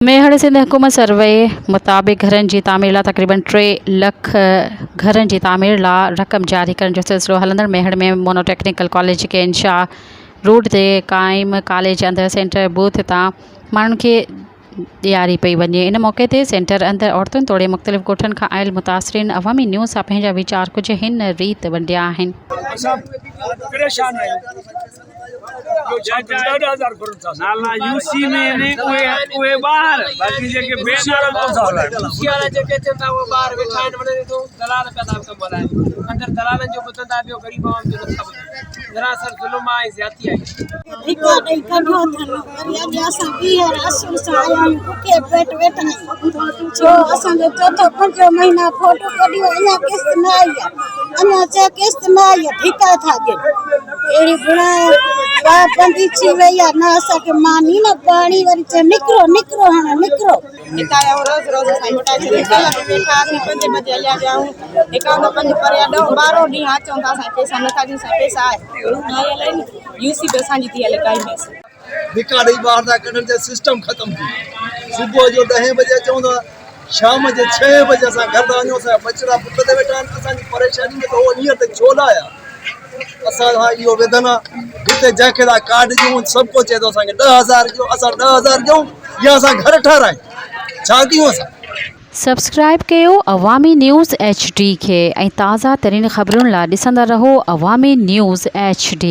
मेहर सिंध हुकूमत सर्वे मुताबिक़ घरनि जी तामीर लाइ तक़रीबन 3 लख घरनि जी तामीर लाइ रक़म जारी करण जो सिलसिलो हलंदड़ मेहर में मोनोटेक्निकल कॉलेज के इंशा रोड ते क़ाइम कॉलेज अंदरि सेंटर बूथ तां माण्हुनि खे ॾियारी पई वञे। इन मौक़े ते सेंटर अंदरि औरतुनि तोड़े मुख़्तलिफ़ ॻोठनि खां आयल मुतासिरीन अवामी न्यूज़ सां पंहिंजा वीचार कुझु हिन रीत वंडिया आहिनि। नाला यूसी में ने उहे बाहर बाकी जेके बेनार यूसी वाला जेके चंदा वो बाहर बैठा आहिनि वने तो दलाल पैदा कमल आहे अंदर दलालन जो बतंदा बियो गरीब आवाम जो न खबर जरा सर जुल्म आहे ज्यादती आहे ठिका नहीं कढो थन वरिया जैसा भी है असल से आया के पेट वेट जो असन जो चौथो पंजो महीना फोटो कढियो अना किस्त न आई अना चे किस्त न आई ठिका था के एड़ी बुणा बंदी छी वया ना सके मानी ना पानी वरी चे निकरो निकरो हां निकरो निकाया रोज रोज साई मोटा चले चला बैठा से 5 बजे आ जाऊं एकाउंट 5 पर 10 12 डी आ चौंदा सा पैसा न काजी सा पैसा है ना ये यूसी पैसा जी थी लगाई में धिका ॾेई ॿार था कढण जो सिस्टम ख़त्म थी सुबुह जो 10 बजे चवंदो शाम जो 6 बजे असां घर था वञूं असां बचड़ा पुट ते वेठा आहिनि असांजी परेशानी में त उहो हींअर तक छो न आया असां इहो वेदन आहे हिते जंहिंखे था कार्ड ॾियूं सभु को चए थो असांखे 10,000 ॾियो असां 10,000 ॾियूं या असां घर ठारायूं छा कयूं असां। सब्सक्राइब कयो अवामी न्यूज़ HD खे ऐं ताज़ा तरीन ख़बरुनि लाइ ॾिसंदा रहो अवामी न्यूज़ HD।